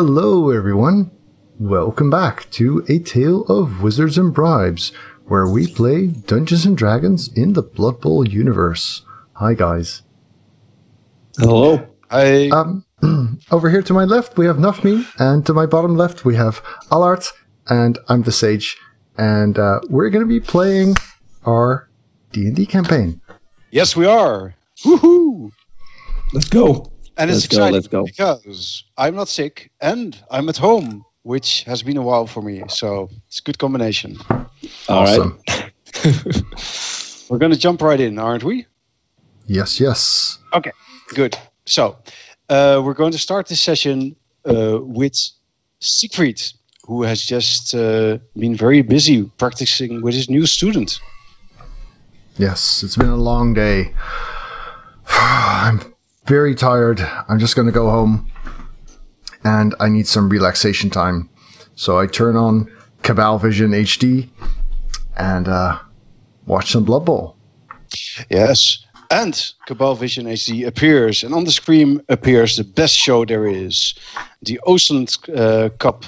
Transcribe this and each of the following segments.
Hello everyone, welcome back to A Tale of Wizards and Bribes, where we play Dungeons and Dragons in the Blood Bowl universe. Hi guys. Hello. Hi. Over here to my left we have Nafmi, and to my bottom left we have Allard, and I'm the Sage, and we're going to be playing our D&D campaign. Yes, we are. Woohoo! Let's go. And it's Let's exciting go. because I'm not sick and I'm at home, which has been a while for me. So it's a good combination. Awesome. Right. We're going to jump right in, aren't we? Yes. Okay, good. So we're going to start this session with Siegfried, who has just been very busy practicing with his new student. Yes, it's been a long day. I'm very tired. I'm just going to go home, and I need some relaxation time. So I turn on Cabal Vision HD and watch some Blood Bowl. Yes, and Cabal Vision HD appears, and on the screen appears the best show there is, the Ocean Cup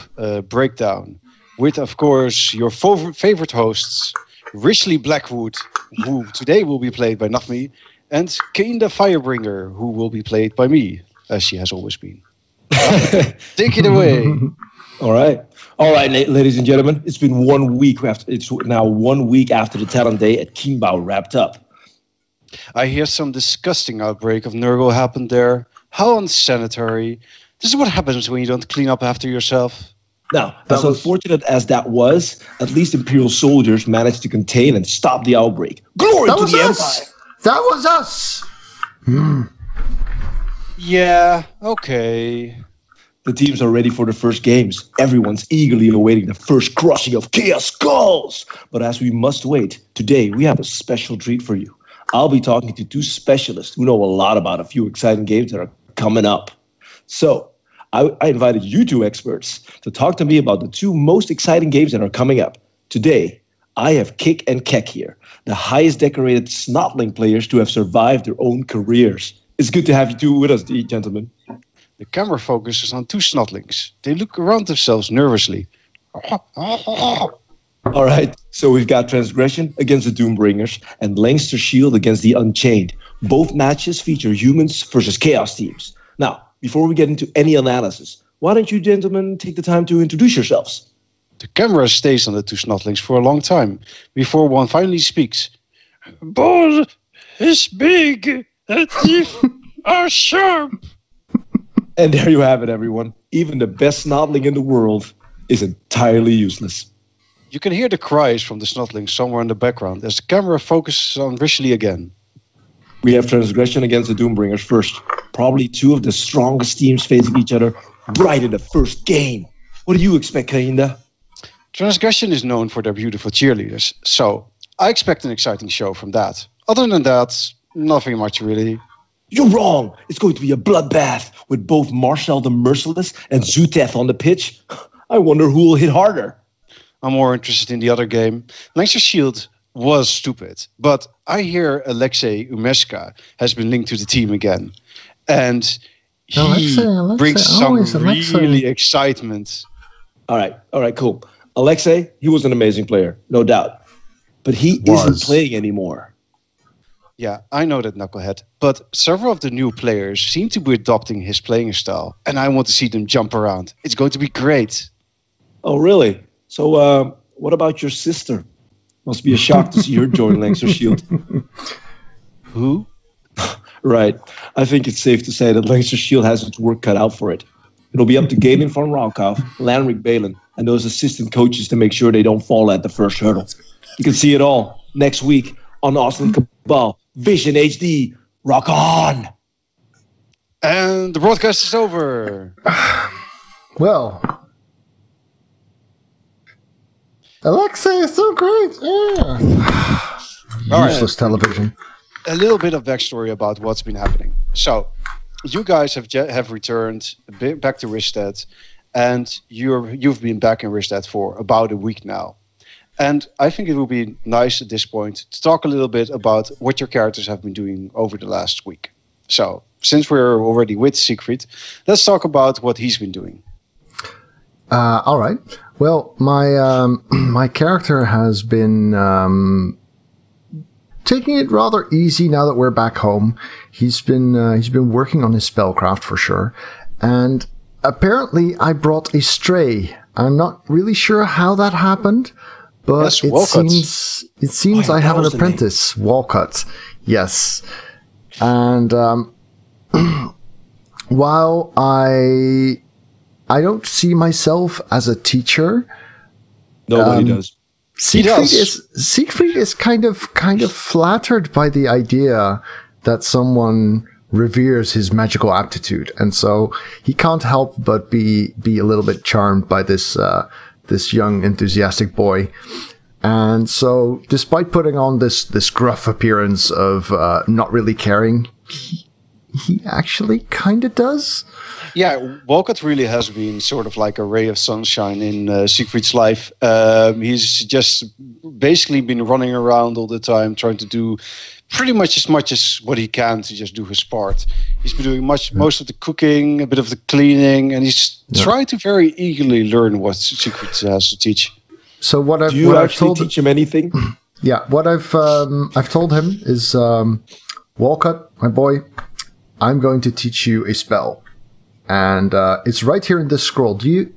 breakdown, with, of course, your favorite hosts, Risley Blackwood, who today will be played by Nafmi, and Kinda Firebringer, who will be played by me, as she has always been. Take it away. All right, ladies and gentlemen. It's been 1 week after. It's now 1 week after the talent day at Kimbao wrapped up. I hear some disgusting outbreak of Nurgle happened there. How unsanitary. This is what happens when you don't clean up after yourself. Now, as unfortunate as that was, at least Imperial soldiers managed to contain and stop the outbreak. Glory to the Empire! That was us! Yeah, okay. The teams are ready for the first games. Everyone's eagerly awaiting the first crushing of Chaos Skulls. But as we must wait, today we have a special treat for you. I'll be talking to two specialists who know a lot about a few exciting games that are coming up. So, I invited you two experts to talk to me about the two most exciting games that are coming up. Today, I have Kick and Keck here, the highest decorated snotling players to have survived their own careers. It's good to have you two with us, gentlemen. The camera focuses on two snotlings. They look around themselves nervously. All right, so we've got Transgression against the Doombringers and Leinster Shield against the Unchained. Both matches feature humans versus chaos teams. Now, before we get into any analysis, why don't you gentlemen take the time to introduce yourselves? The camera stays on the two snotlings for a long time before one finally speaks. Ball is big and teeth are sharp. And there you have it, everyone. Even the best snotling in the world is entirely useless. You can hear the cries from the snotlings somewhere in the background as the camera focuses on Risley again. We have Transgression against the Doombringers first. Probably two of the strongest teams facing each other right in the first game. What do you expect, Kainda? Transgression is known for their beautiful cheerleaders, so I expect an exciting show from that. Other than that, nothing much really. You're wrong. It's going to be a bloodbath with both Marshall the Merciless and Zuteth on the pitch. I wonder who will hit harder. I'm more interested in the other game. Leinster Shield was stupid, but I hear Alexei Umeska has been linked to the team again. And he brings some really excitement. All right, cool. Alexei, he was an amazing player, no doubt. But he isn't playing anymore. Yeah, I know that, Knucklehead. But several of the new players seem to be adopting his playing style. And I want to see them jump around. It's going to be great. Oh, really? So, what about your sister? Must be a shock to see her join Leinster Shield. Who? Right. I think it's safe to say that Leinster Shield has its work cut out for it. It'll be up to Galen van Raukauf, Lanric Balin, and those assistant coaches to make sure they don't fall at the first hurdle. You can see it all next week on Austin Cabal Vision HD. Rock on! And the broadcast is over. Well, Alexei is so great. Yeah. Useless television. A little bit of backstory about what's been happening. So, you guys have returned back to Ristedt, and you've been back in Ristedt for about a week now. And I think it would be nice at this point to talk a little bit about what your characters have been doing over the last week. So, since we're already with Siegfried, let's talk about what he's been doing. All right. Well, my character has been taking it rather easy now that we're back home. He's been working on his spellcraft for sure, and apparently I brought a stray. I'm not really sure how that happened, but yes, it seems I have an apprentice, Walcott. Yes, and while I don't see myself as a teacher. Nobody does. Siegfried is kind of flattered by the idea that someone reveres his magical aptitude, and so he can't help but be a little bit charmed by this young enthusiastic boy. And so, despite putting on this gruff appearance of not really caring, he actually kind of does. Yeah, Walcott really has been sort of like a ray of sunshine in Siegfried's life. He's just basically been running around all the time, trying to do pretty much as what he can to just do his part. He's been doing most of the cooking, a bit of the cleaning, and he's trying to very eagerly learn what Siegfried has to teach. So do you actually teach him anything? Yeah, what I've told him is, Walcott, my boy, I'm going to teach you a spell. And it's right here in this scroll. Do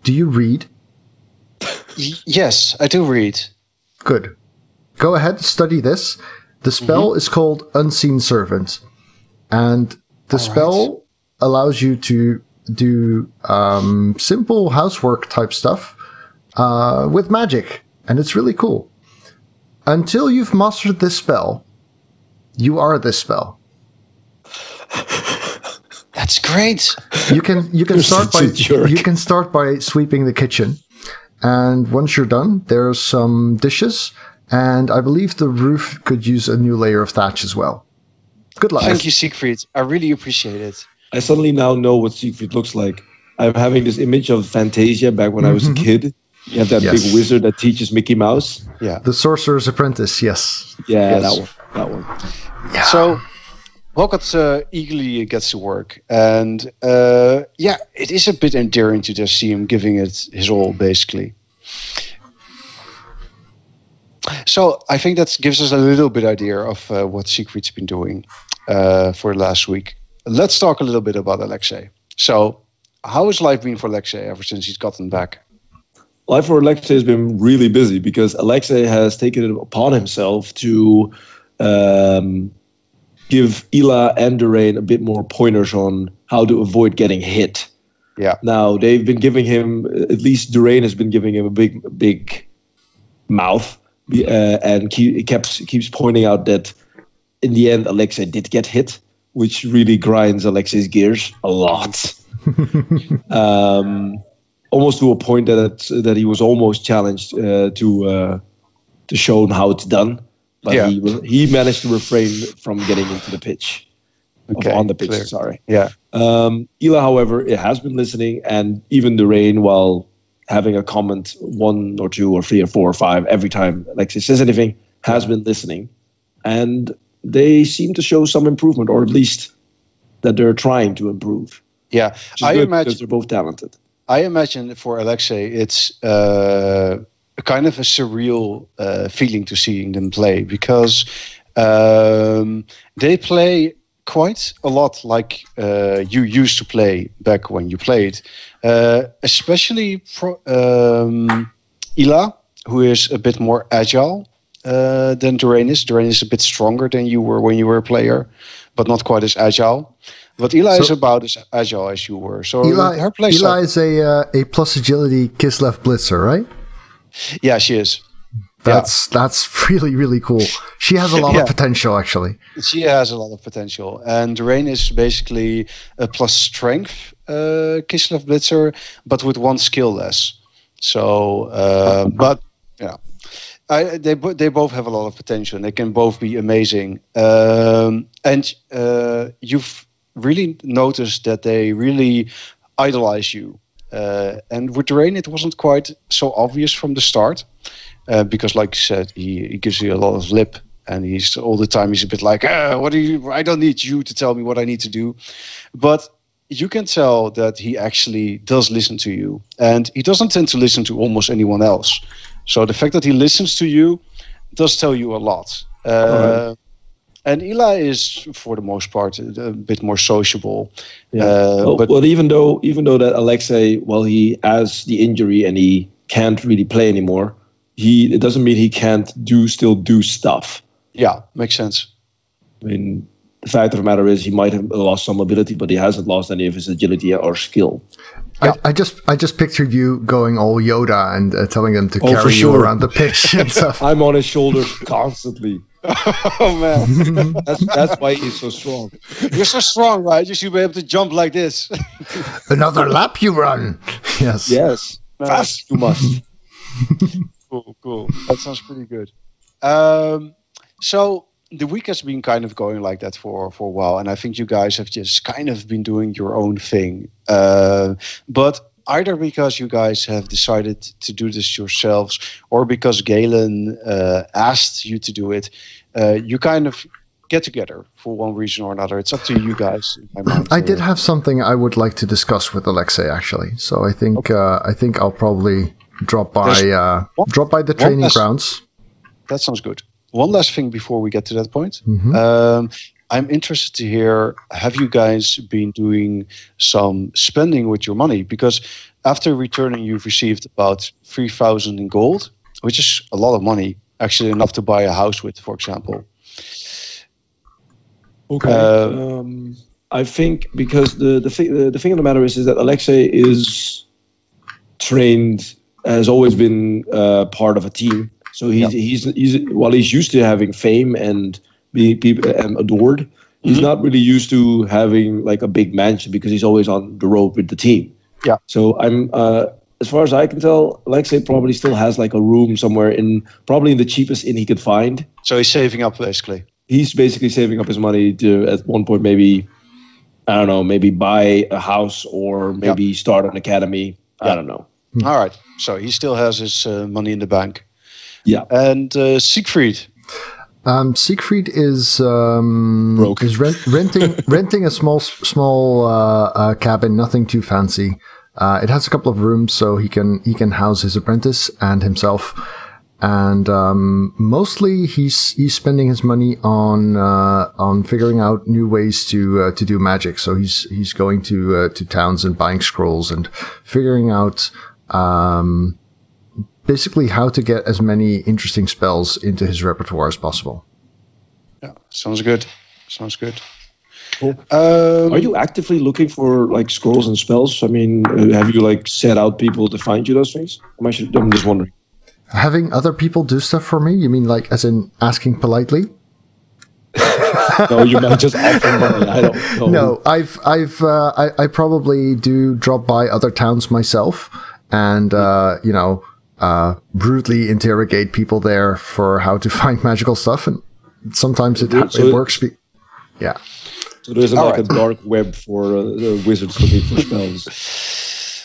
you read? Yes, I do read. Good. Go ahead, study this. The spell is called Unseen Servant. And the spell allows you to do simple housework type stuff with magic. And it's really cool. Until you've mastered this spell, you are this spell. That's great. You can start by sweeping the kitchen, and once you're done, there's some dishes, and I believe the roof could use a new layer of thatch as well. Good luck. Thank you, Siegfried. I really appreciate it. I suddenly now know what Siegfried looks like. I'm having this image of Fantasia back when I was a kid. You have that big wizard that teaches Mickey Mouse. Yeah, the Sorcerer's Apprentice. Yes. Yeah, that one. Yeah. So Walcott eagerly gets to work, and it is a bit endearing to just see him giving it his all, basically. So I think that gives us a little bit idea of what Siegfried's been doing for last week. Let's talk a little bit about Alexei. So how has life been for Alexei ever since he's gotten back? Life for Alexei has been really busy because Alexei has taken it upon himself to give Ela and Durain a bit more pointers on how to avoid getting hit. Yeah. Now they've been giving him, at least Durain has been giving him a big mouth, and keeps pointing out that in the end Alexei did get hit, which really grinds Alexei's gears a lot. Almost to a point that he was almost challenged to show how it's done. But he managed to refrain from getting into the pitch. On the pitch, clear. Sorry. Yeah. Ela, however, it has been listening, and even Durain, while having a comment 1 or 2 or 3 or 4 or 5 every time Alexei says anything, has been listening. And they seem to show some improvement, or at least that they're trying to improve. Yeah, I imagine because they're both talented. I imagine for Alexei, it's kind of a surreal feeling to seeing them play, because they play quite a lot like you used to play back when you played, especially Ela, who is a bit more agile than Durain is. Durain is a bit stronger than you were when you were a player, but not quite as agile. But Ela is about as agile as you were. So her play Ela is a plus agility Kislev blitzer, right? Yeah, she is. That's really, really cool. She has a lot of potential, actually. She has a lot of potential. And Durain is basically a plus strength Kislev blitzer, but with 1 skill less. So, but yeah, they both have a lot of potential, and they can both be amazing. And you've really noticed that they really idolize you. And with Durain, it wasn't quite so obvious from the start. Because, like you said, he gives you a lot of lip, and he's all the time he's a bit like, "What do you? I don't need you to tell me what I need to do." But you can tell that he actually does listen to you, and he doesn't tend to listen to almost anyone else. So the fact that he listens to you does tell you a lot. And Eli is, for the most part, a bit more sociable. Yeah. But even though that Alexei, he has the injury and he can't really play anymore, it doesn't mean he can't still do stuff. Yeah, makes sense. I mean, the fact of the matter is he might have lost some ability, but he hasn't lost any of his agility or skill. Yeah. I just pictured you going all Yoda and telling them to carry you around the pitch and stuff. I'm on his shoulders constantly. Oh man, that's why he's so strong. You're so strong, right? You should be able to jump like this. Another lap you run. Yes. Fast you must. Cool. That sounds pretty good. So the week has been kind of going like that for a while, and I think you guys have just kind of been doing your own thing. But either because you guys have decided to do this yourselves, or because Galen asked you to do it, you kind of get together for one reason or another. It's up to you guys. In my mind. I did have something I would like to discuss with Alexei, actually. So I think I'll probably drop by the training grounds. That sounds good. One last thing before we get to that point. Mm-hmm. I'm interested to hear, have you guys been doing some spending with your money? Because after returning, you've received about 3,000 in gold, which is a lot of money, actually enough to buy a house with, for example. Okay. I think because the thing of the matter is that Alexei is trained, has always been part of a team. So he's used to having fame and being adored. He's not really used to having like a big mansion because he's always on the road with the team. Yeah. So I'm as far as I can tell, Alexei probably still has like a room somewhere probably in the cheapest inn he could find. So he's saving up basically. He's basically saving up his money to at one point maybe buy a house or maybe start an academy. I don't know. All right. So he still has his money in the bank. Yeah. And Siegfried. Siegfried is broke. Is renting a small cabin, nothing too fancy. It has a couple of rooms, so he can house his apprentice and himself. And mostly he's spending his money on figuring out new ways to do magic. So he's going to towns and buying scrolls and figuring out basically how to get as many interesting spells into his repertoire as possible. Yeah, sounds good. Cool. Are you actively looking for like scrolls and spells? I mean, have you like set out people to find you those things? I'm just wondering. Having other people do stuff for me? You mean like as in asking politely? No, you might just offer money. I don't know. No, I probably do drop by other towns myself and brutally interrogate people there for how to find magical stuff, and sometimes it works. Yeah. So there isn't a dark web for wizards looking for spells.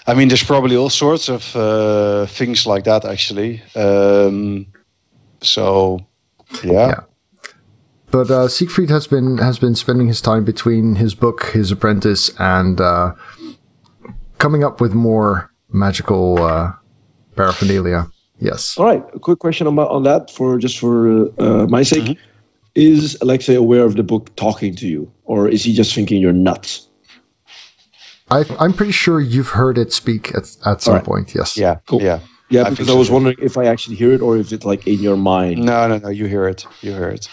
I mean, there's probably all sorts of things like that, actually. So, yeah. But Siegfried has been spending his time between his book, his apprentice, and coming up with more magical paraphernalia. Yes. All right. A quick question on that for my sake. Mm-hmm. Is Alexei aware of the book talking to you, or is he just thinking you're nuts? I'm pretty sure you've heard it speak at some point. Yes. Yeah. Cool. Yeah. Yeah, because I was wondering if I actually hear it or if it's like in your mind. No. You hear it. All right,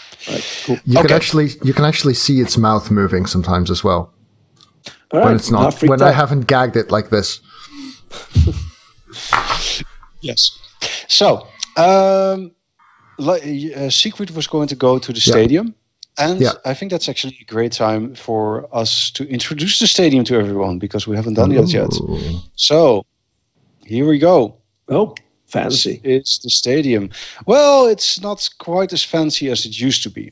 cool. You can actually see its mouth moving sometimes as well. All right. When it's not. When I haven't gagged it like this. Yes. So, Siegfried was going to go to the stadium. And I think that's actually a great time for us to introduce the stadium to everyone, because we haven't done it yet. So, here we go. Oh, fancy. It's the stadium. Well, it's not quite as fancy as it used to be.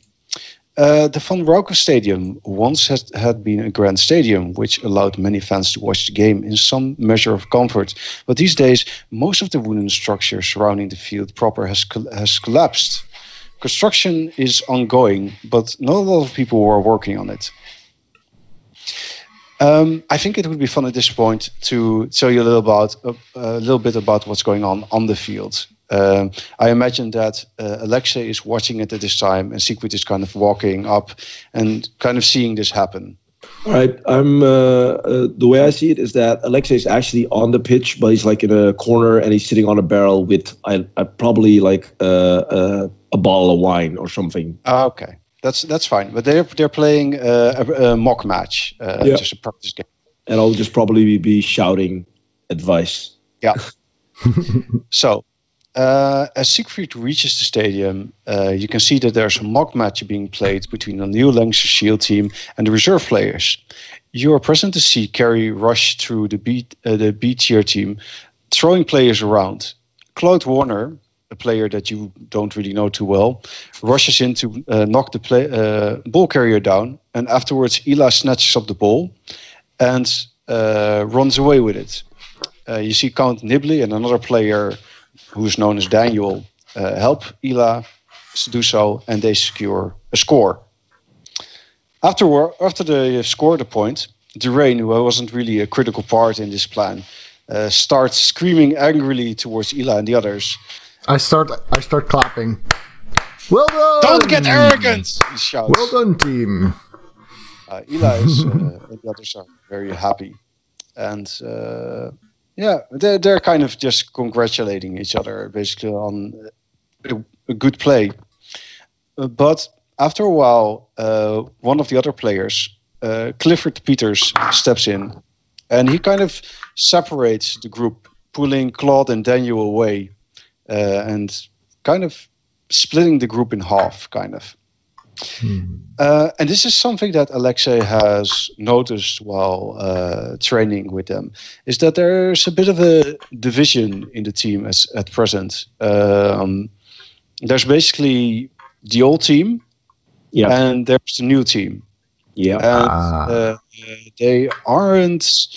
The Van Rauke Stadium once had been a grand stadium, which allowed many fans to watch the game in some measure of comfort. But these days, most of the wooden structure surrounding the field proper has collapsed. Construction is ongoing, but not a lot of people are working on it. I think it would be fun at this point to tell you a little bit about what's going on the field. I imagine that Alexei is watching it at this time, and Siegfried is kind of walking up and kind of seeing this happen. All right. I'm the way I see it is that Alexei is actually on the pitch, but he's like in a corner and he's sitting on a barrel with I probably like a bottle of wine or something. Okay. That's fine, but they're playing a mock match, just a practice game. And I'll just probably be shouting advice. Yeah. So, as Siegfried reaches the stadium, you can see that there's a mock match being played between the new Lancashire Shield team and the reserve players. You are present to see Kerry rush through the B tier team, throwing players around. Claude Warner, a player that you don't really know too well, rushes in to knock the ball carrier down, and afterwards Ila snatches up the ball and runs away with it. You see Count Nibley and another player who's known as Daniel help Ila do so, and they secure a score. After they scored a point, Durain, who wasn't really a critical part in this plan, starts screaming angrily towards Ila and the others. I start clapping. Well done! Don't get arrogant! He shouts. Well done, team. Eli and the others are very happy, and they're kind of just congratulating each other basically on a good play. But after a while, one of the other players, Clifford Peters, steps in, and he kind of separates the group, pulling Claude and Daniel away. And kind of splitting the group in half, kind of. And this is something that Alexei has noticed while training with them, is that there's a bit of a division in the team at present. There's basically the old team, and there's the new team. And they aren't...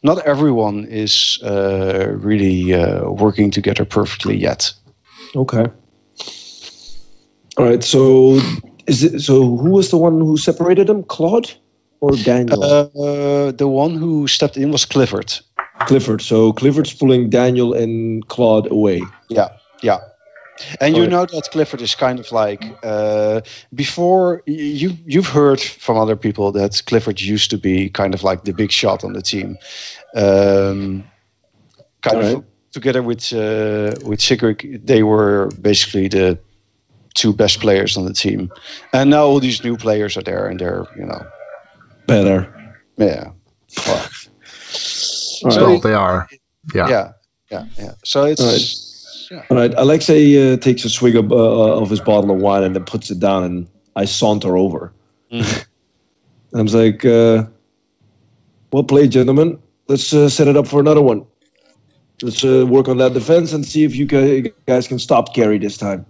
Not everyone is really working together perfectly yet. Okay. All right. So who was the one who separated them? Claude or Daniel? The one who stepped in was Clifford. Clifford. So Clifford's pulling Daniel and Claude away. Yeah. And you know that Clifford is kind of like before you've heard from other people that Clifford used to be kind of like the big shot on the team, together with Sigrid, they were basically the two best players on the team, and now all these new players are there, and they're better. Yeah. Well, So they are. Yeah. So it's. All right. All right, Alexei takes a swig of his bottle of wine and then puts it down, and I saunter over. Mm-hmm. I was like, well played, gentlemen. Let's set it up for another one. Let's work on that defense and see if you guys can stop Kerry this time.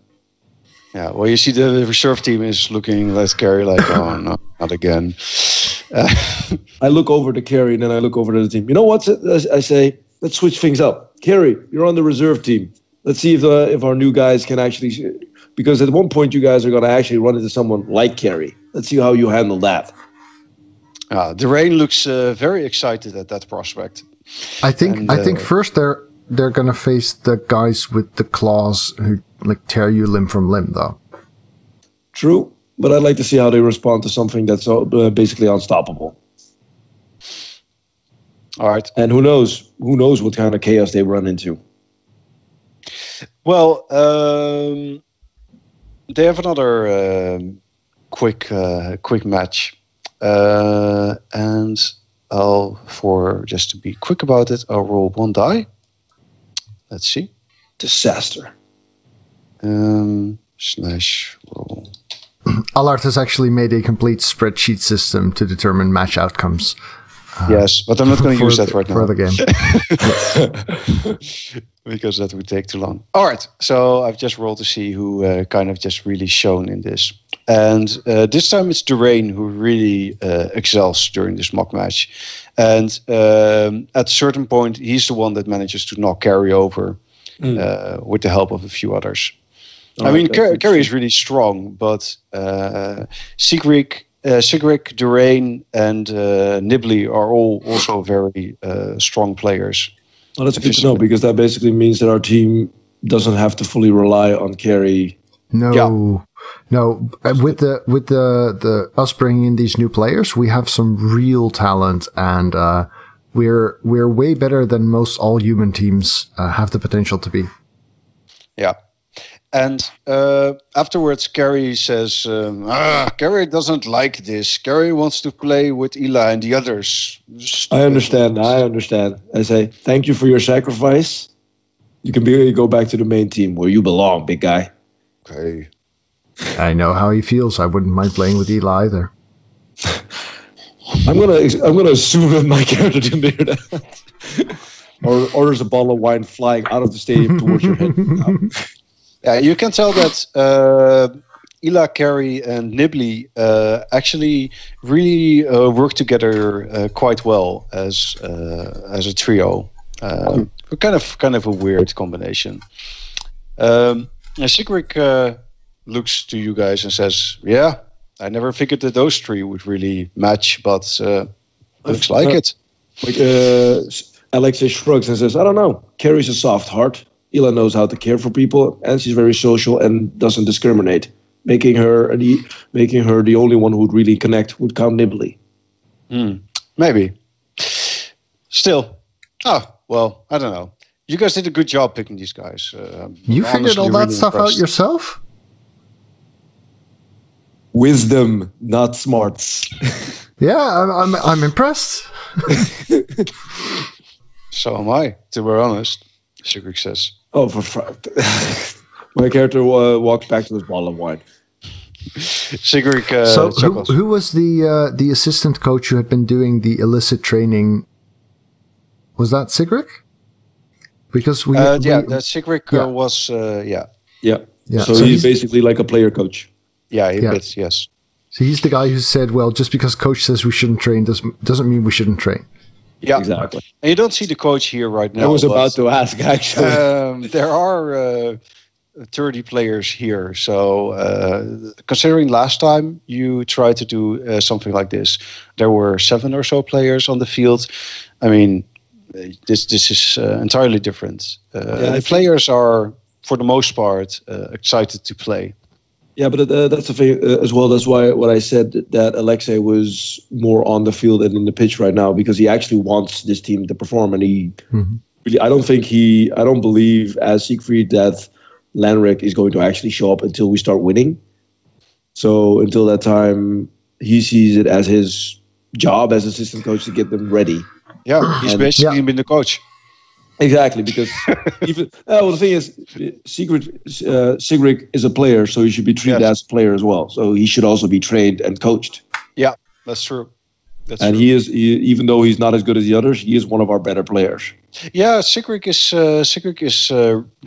Yeah, well, you see the reserve team is looking at Kerry like, oh, no, not again. I look over to Kerry and then I look over to the team. You know what? I say, let's switch things up. Kerry, you're on the reserve team. Let's see if our new guys can actually... Because at one point you guys are going to actually run into someone like Kerry. Let's see how you handle that. Durain looks very excited at that prospect. I think first they're going to face the guys with the claws who like tear you limb from limb, though. True, but I'd like to see how they respond to something that's basically unstoppable. All right. And who knows what kind of chaos they run into. Well, they have another quick match, and just to be quick about it, I'll roll one die. Let's see. Disaster. Slash roll. Allard has actually made a complete spreadsheet system to determine match outcomes. Yes, but I'm not going to use that right now. For the game. Because that would take too long. All right, so I've just rolled to see who kind of just really shone in this. And this time it's Durain who really excels during this mock match. And at a certain point, he's the one that manages to knock Kerry over with the help of a few others. I mean, Kerry is really strong, but Siegfried Sigrid, Durain, and Nibley are all also very strong players. Well, that's good to know, because that basically means that our team doesn't have to fully rely on carry. No. With the us bringing in these new players, we have some real talent, and we're way better than most all human teams have the potential to be. Yeah. And afterwards, Gary says, Gary doesn't like this. Gary wants to play with Eli and the others. I understand. I say, thank you for your sacrifice. You can go back to the main team where you belong, big guy. Okay. I know how he feels. I wouldn't mind playing with Eli either. I'm gonna assume that my character didn't hear that. or there's a bottle of wine flying out of the stadium towards your head. Yeah, you can tell that Ila, Carey, and Nibley actually really work together quite well as a trio. Kind of a weird combination. Sigrid looks to you guys and says, "Yeah, I never figured that those three would really match, but looks like it." Alexei shrugs and says, "I don't know. Carrie's a soft heart. Ila knows how to care for people, and she's very social and doesn't discriminate. Making her the only one who would really connect would count Nibley." Maybe. Still. Oh, well, I don't know. You guys did a good job picking these guys. You figured all that really stuff impressed. out yourself? Wisdom, not smarts. Yeah, I'm impressed. So am I, to be honest, Sigrid says. Oh, for fuck. My character walks back to his bottle of wine. Sigrid So chuckles. who was the assistant coach who had been doing the illicit training? Was that Sigrid? Because that Sigrid yeah. was, Yeah. Yeah, So so he's he's- basically like a player coach. yeah, he Yeah. did, yes. So he's the guy who said, well, just because coach says we shouldn't train doesn't mean we shouldn't train. Yeah, Exactly. And you don't see the coach here right now. I was but, about to ask, actually. there are 30 players here. So considering last time you tried to do something like this, there were 7 or so players on the field. I mean, this is entirely different. The players are, for the most part, excited to play. Yeah, but that's the thing as well. That's why what I said that Alexei was more on the field and in the pitch right now, because he actually wants this team to perform, and he really, I don't believe as Siegfried that Lanrick is going to actually show up until we start winning. So until that time, he sees it as his job as assistant coach to get them ready. Yeah, he's basically been the coach. Exactly, because even the thing is, Sigrid is a player, so he should be treated as a player as well. So he should also be trained and coached. Yeah, that's true. And he is, even though he's not as good as the others, he is one of our better players. Yeah, Sigrid is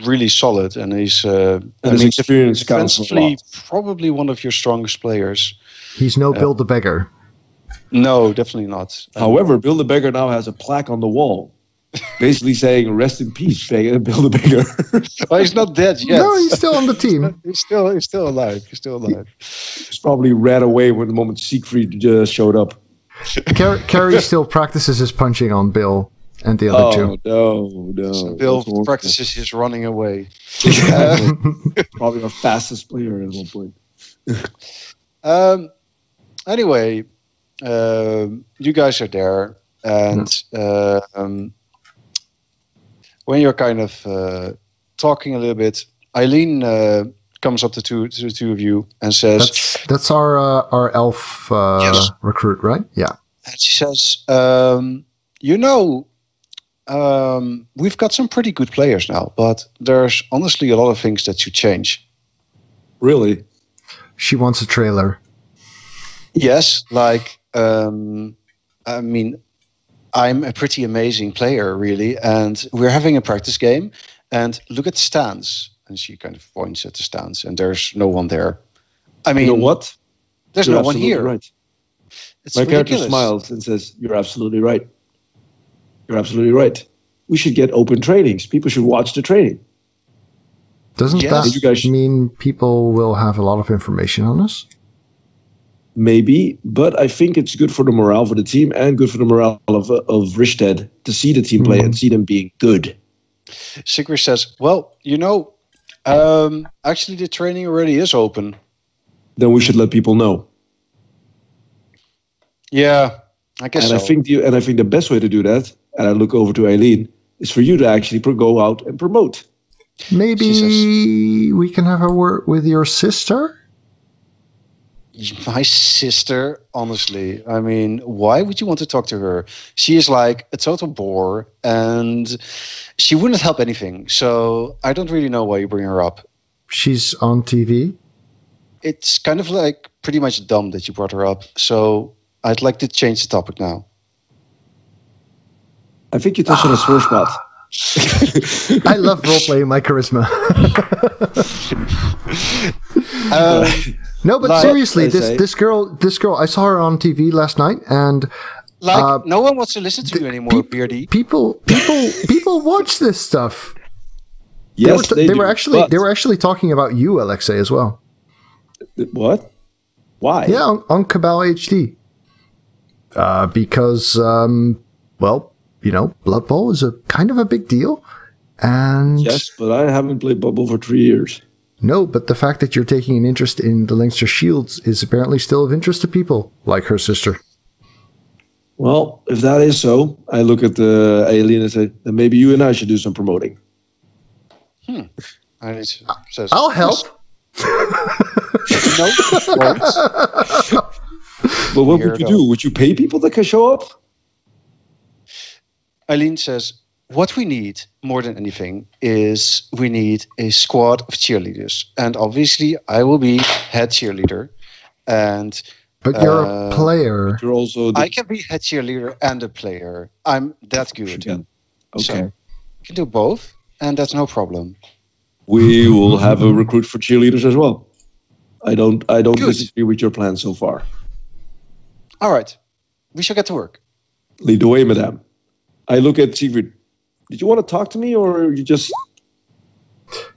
really solid, and he's his experience counts a defensively lot. probably one of your strongest players. He's no Bill the Beggar. No, definitely not. However, Bill the Beggar now has a plaque on the wall, basically saying "Rest in peace, Bill the Beggar." Well, he's not dead yet. No, he's still on the team. He's still alive. He's still alive. He's probably ran away when the moment Siegfried showed up. Carrie still practices his punching on Bill and the other two. No. Bill practices his running away. Probably our fastest player at one point. Anyway, you guys are there, and when you're kind of talking a little bit, Eileen comes up to the two of you and says, "That's our elf recruit, right? Yeah." And she says, we've got some pretty good players now, but there's honestly a lot of things that should change. Really? She wants a trailer. Yes, like, I mean, I'm a pretty amazing player, really, and we're having a practice game, and look at the stands. And she kind of points at the stands, and there's no one there. I mean, you know what? There's You're no one here. Right. It's My character ridiculous. smiles and says, "You're absolutely right. You're absolutely right. We should get open trainings. People should watch the training." Doesn't Yes. that You guys- mean people will have a lot of information on us? maybe, but I think it's good for the morale for the team and good for the morale of Ristedt to see the team play and see them being good. Siegfried says, well, actually the training already is open. Then we should let people know. Yeah, I guess so. I think the best way to do that, and I look over to Eileen, is for you to actually go out and promote. Maybe we can have a word with your sister? My sister, honestly, I mean, why would you want to talk to her? She is like a total bore and she wouldn't help anything. So I don't really know why you bring her up. She's on TV? It's kind of like pretty much dumb that you brought her up. So I'd like to change the topic now. I think you touched on a sore spot. I love roleplaying my charisma. No, but seriously, this girl, I saw her on TV last night, and no one wants to listen to you anymore, Beardy. People watch this stuff. Yes, they were actually talking about you, Alexei, as well. What? Why? Yeah, on Cabal HD. Because, Blood Bowl is a kind of a big deal, and yes, but I haven't played Blood Bowl for 3 years. No, but the fact that you're taking an interest in the Leinster Shields is apparently still of interest to people, like her sister. Well, if that is so, I look at Aileen and say, then maybe you and I should do some promoting. I'll help. No. But what would you do? Would you pay people that can show up? Eileen says, what we need more than anything is we need a squad of cheerleaders. And obviously I will be head cheerleader. But you're a player. You're also I can be head cheerleader and a player. I'm that good. Okay. So I can do both, and that's no problem. We will have a recruit for cheerleaders as well. I don't disagree with your plan so far. All right. We shall get to work. Lead the way, madame. I look at Siegfried. Did you want to talk to me, or you just...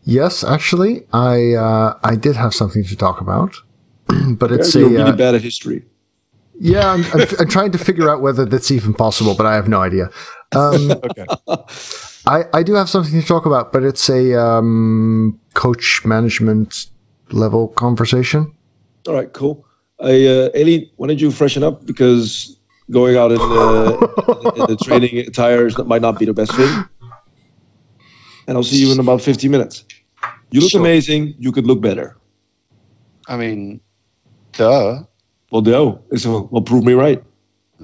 Yes, actually, I did have something to talk about. But it's you're really bad at history. Yeah, I'm trying to figure out whether that's even possible, but I have no idea. Okay. I do have something to talk about, but it's a coach management level conversation. All right, cool. Aileen, why don't you freshen up, because going out in the training attire might not be the best thing. And I'll see you in about 50 minutes. You look amazing. You could look better. I mean, duh. Well, no. Well, prove me right.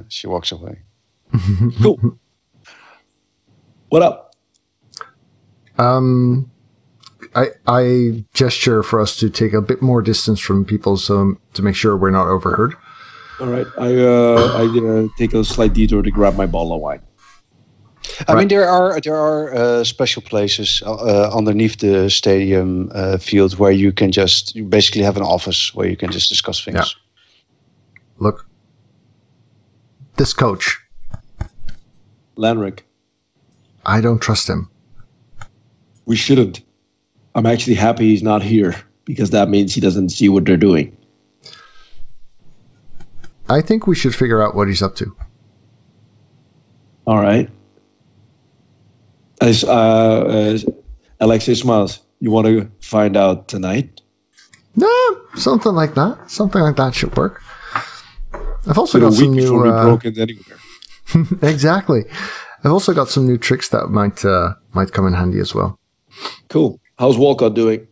She walks away. Cool. What up? I gesture for us to take a bit more distance from people, so to make sure we're not overheard. All right. I take a slight detour to grab my bottle of wine. I mean, there are special places underneath the stadium field where you basically have an office where you can just discuss things. Yeah. Look, this coach, Lanrick. I don't trust him. We shouldn't. I'm actually happy he's not here, because that means he doesn't see what they're doing. I think we should figure out what he's up to. All right. Alexei smiles. You want to find out tonight? No, something like that. Something like that should work. I've also got some new. Broken anywhere. Exactly. I've also got some new tricks that might come in handy as well. Cool. How's Walcott doing?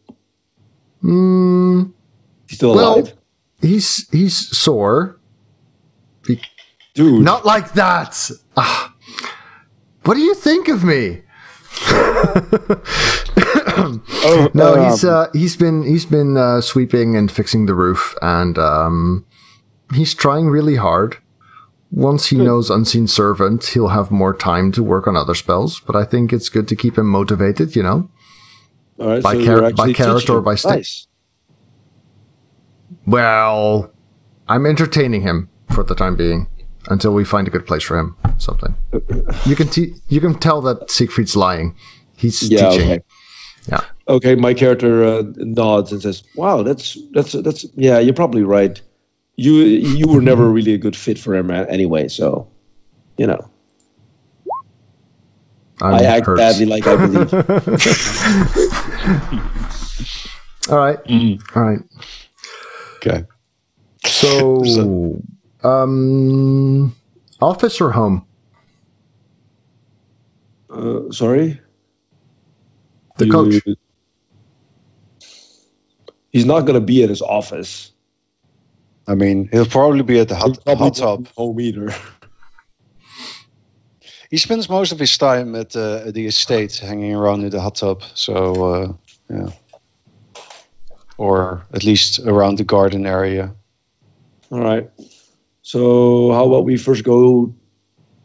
He's still alive? He's sore. Dude. Not like that. What do you think of me? He's been sweeping and fixing the roof, and he's trying really hard. Once he knows Unseen Servant, he'll have more time to work on other spells, but I think it's good to keep him motivated, you know? All right, by character or by stick. Nice. Well, I'm entertaining him for the time being until we find a good place for him. Something. You can tell that Siegfried's lying. He's teaching. Okay. Yeah. Okay, my character nods and says, "Wow, that's yeah, you're probably right. you were never really a good fit for him anyway. So, you know, I act badly, like I believe. All right. All right. Okay. So, office or home? Sorry? The coach. He's not going to be at his office. I mean, he'll probably be at the hot tub. Home either. He spends most of his time at the estate, hanging around in the hot tub. So, yeah. Or at least around the garden area. All right. So how about we first go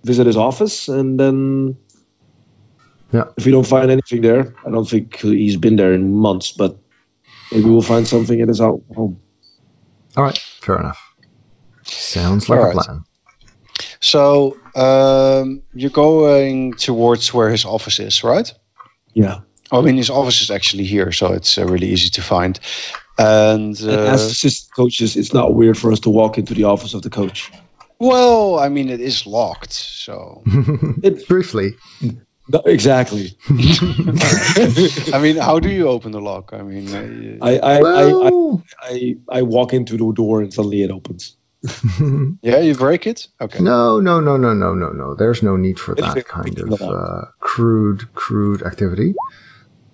visit his office, and then if we don't find anything there, I don't think he's been there in months, but maybe we'll find something at his home. All right. Fair enough. Sounds like a plan. So you're going towards where his office is, right? Yeah. I mean, his office is actually here, so it's really easy to find. And as assistant coaches, it's not weird for us to walk into the office of the coach. Well, I mean, it is locked, so... Briefly. No, exactly. I mean, how do you open the lock? I mean... I walk into the door and suddenly it opens. Yeah, you break it? Okay. No. There's no need for that kind of crude activity.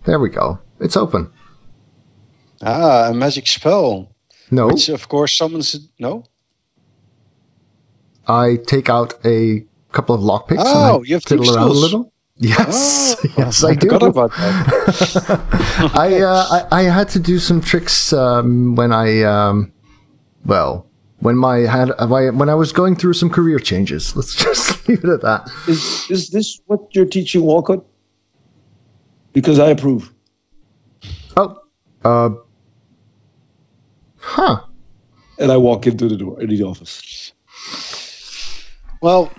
There we go. It's open. Ah, a magic spell. No. Which, of course, summons... No? I take out a couple of lockpicks and I fiddle around a little. Yes. Yes, I do. I forgot about that. I had to do some tricks when I... when I was going through some career changes. Let's just leave it at that. Is this what you're teaching Walcott? Because I approve. And I walk into the door, in the office. Well,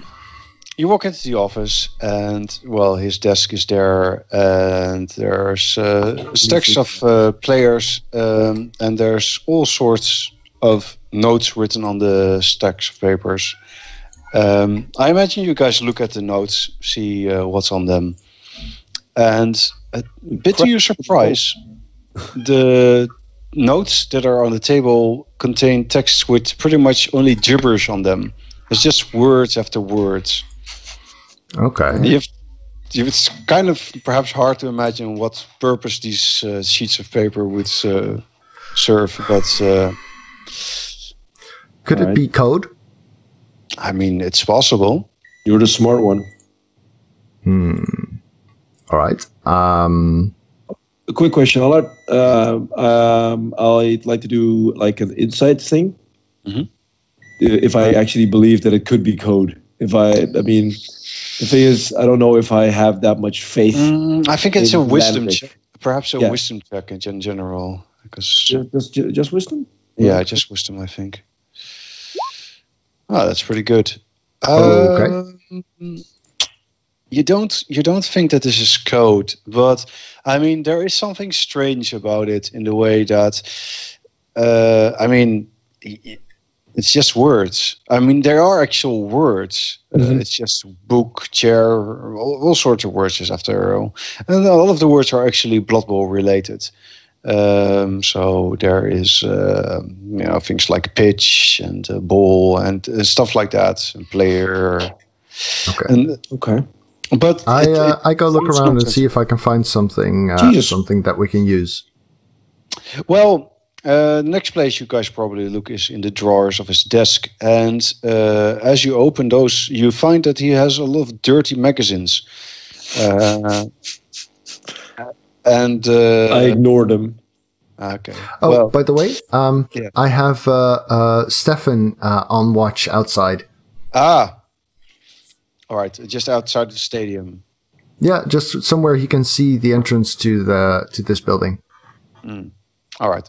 you walk into the office and, well, his desk is there and there's stacks of players and there's all sorts of notes written on the stacks of papers. I imagine you guys look at the notes, see what's on them. And a bit to your surprise, the notes that are on the table contain texts with pretty much only gibberish on them. It's just words after words. Okay. It's kind of perhaps hard to imagine what purpose these sheets of paper would serve, but... Could it be code? I mean, it's possible. You're the smart one. All right. A quick question. I'd like to do like an insight thing. Mm-hmm. If I actually believe that it could be code. The thing is, I don't know if I have that much faith. I think it's a wisdom check. Perhaps a wisdom check in general. Because just wisdom? Yeah, just wisdom, I think. Oh, that's pretty good. Okay. You don't think that this is code, but I mean there is something strange about it in the way that it's just words. I mean there are actual words. It's just book, chair, all sorts of words just after all. And a lot of the words are actually Blood Bowl related. So there is things like pitch and ball and stuff like that, and player. Okay. But I go look around and see if I can find something something that we can use. Well, the next place you guys probably look is in the drawers of his desk, and as you open those, you find that he has a lot of dirty magazines. And I ignore them. Okay. Oh, well, by the way, I have Stefan on watch outside. Ah. All right, just outside the stadium. Yeah, just somewhere he can see the entrance to this building. All right.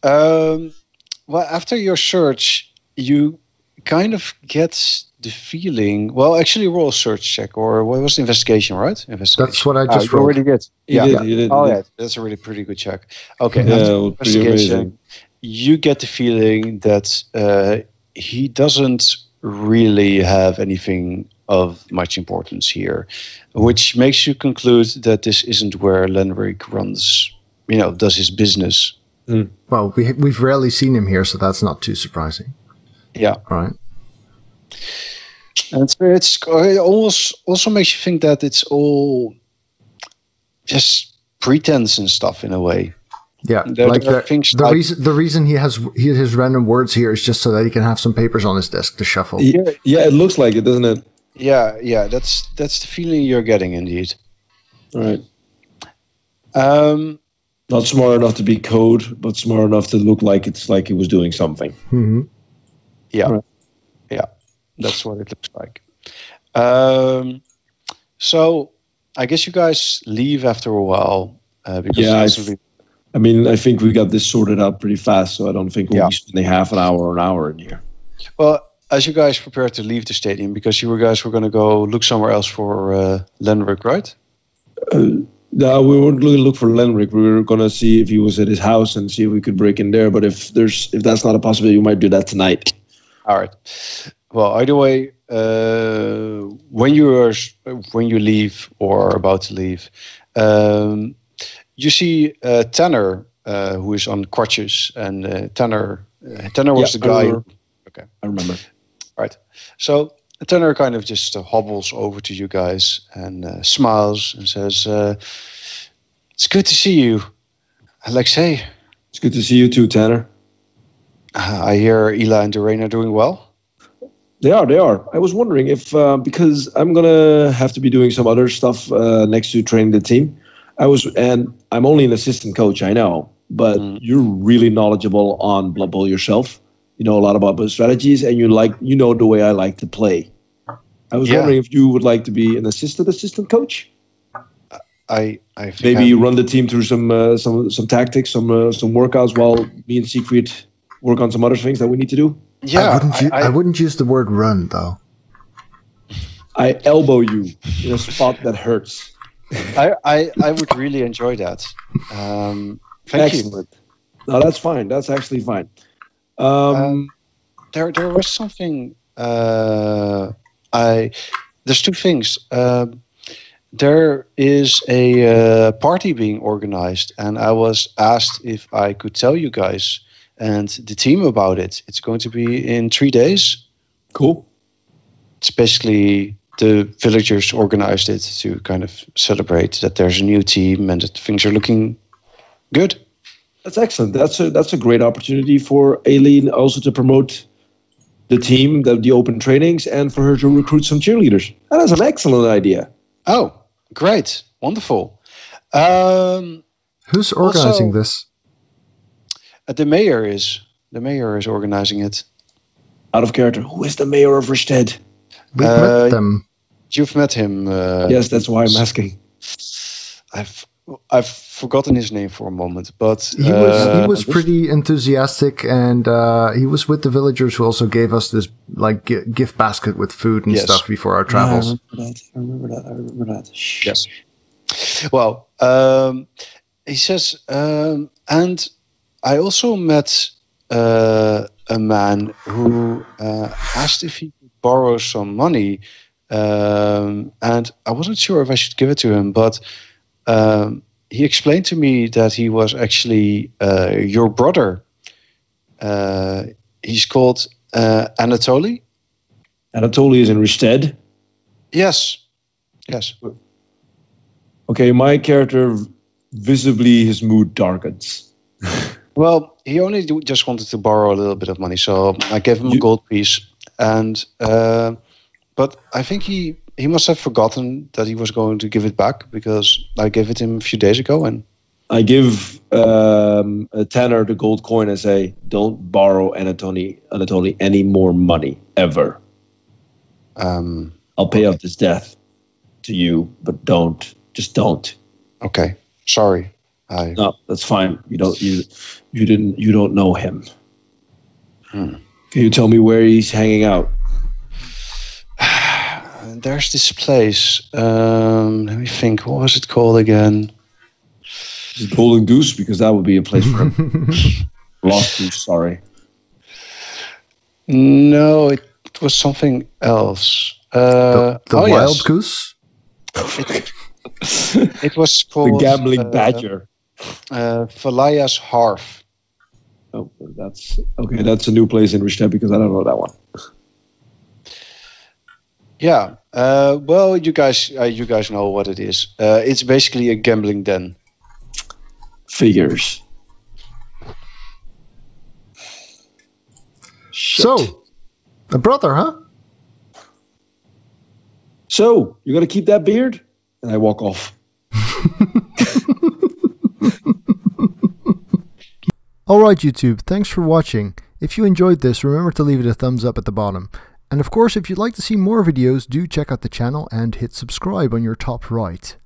Well, after your search, you kind of get the feeling. Well, actually, roll a search check, or what was the investigation, right? Investigation. That's what I just rolled. You already did. You did. Yeah, that's a really pretty good check. Okay. Yeah, investigation. you get the feeling that he doesn't really have anything of much importance here, which makes you conclude that this isn't where Lenric runs, does his business. Mm. Well, we've rarely seen him here, so that's not too surprising. Yeah. Right. And it almost also makes you think that it's all just pretense and stuff in a way. Yeah, the reason he has his random words here is just so that he can have some papers on his desk to shuffle. Yeah, it looks like it, doesn't it? Yeah, that's the feeling you're getting, indeed. All right. Not smart enough to be code, but smart enough to look like it's like he was doing something. Mm-hmm. Yeah, right. Yeah, that's what it looks like. So I guess you guys leave after a while because I think we got this sorted out pretty fast, so I don't think we'll be spending half an hour or an hour in here. Well, as you guys prepare to leave the stadium, because you guys were going to go look somewhere else for Lenric, right? No, we weren't going to look for Lenric. We were going to see if he was at his house and see if we could break in there. But if that's not a possibility, we might do that tonight. All right. Well, either way, when you leave or about to leave, you see Tanner, who is on crutches, and Tanner was the guy. Okay, I remember. Right. So Tanner kind of just hobbles over to you guys and smiles and says, "It's good to see you, Alexei." It's good to see you too, Tanner. I hear Ela and Doreen are doing well. They are. I was wondering if, because I'm going to have to be doing some other stuff next to training the team. And I'm only an assistant coach, I know, but you're really knowledgeable on Blood Bowl yourself. You know a lot about the strategies, and you know the way I like to play. I was wondering if you would like to be an assistant coach. I maybe run the team through some tactics, some workouts, while me and Siegfried work on some other things that we need to do. Yeah, I wouldn't use the word run though. I elbow you in a spot that hurts. I would really enjoy that. Thank you. No, that's fine. That's actually fine. There was something. There's two things. There is a party being organized, and I was asked if I could tell you guys and the team about it. It's going to be in 3 days. Cool. It's basically the villagers organized it to kind of celebrate that there's a new team and that things are looking good. That's excellent. That's a great opportunity for Aileen also to promote the team, the open trainings, and for her to recruit some cheerleaders. That is an excellent idea. Oh, great. Wonderful. Who's organizing this? The mayor is organizing it. Out of character, who is the mayor of Ristedt? We've met them. You've met him. Yes, that's why I'm asking. I've forgotten his name for a moment, but he was pretty enthusiastic, and he was with the villagers who also gave us this gift basket with food and stuff before our travels. I remember that. Yes. Well, he says, and I also met a man who asked if he could borrow some money, and I wasn't sure if I should give it to him, but he explained to me that he was actually your brother. He's called Anatoly. Anatoly is in Ristedt? Yes. Okay, my character, visibly his mood darkens. Well, he only just wanted to borrow a little bit of money, so I gave him a gold piece. And but I think he must have forgotten that he was going to give it back, because I gave it him a few days ago. And I give Tanner the gold coin and say, "Don't borrow Anatoly any more money ever. I'll pay off this debt to you, but just don't." Okay, sorry. No, that's fine. You don't know him. Can you tell me where he's hanging out? There's this place. Let me think. What was it called again? Is it Golden Goose? Because that would be a place for him. Lost you, sorry. No, it was something else. The wild yes. goose? It was called The gambling badger. Valaya's Harf. Oh, that's okay. That's a new place in Ristedt because I don't know that one. Yeah. Well, you guys know what it is. It's basically a gambling den. Figures. So, a brother, huh? So, you gonna keep that beard? And I walk off. Alright YouTube, thanks for watching. If you enjoyed this, remember to leave it a thumbs up at the bottom. And of course, if you'd like to see more videos, do check out the channel and hit subscribe on your top right.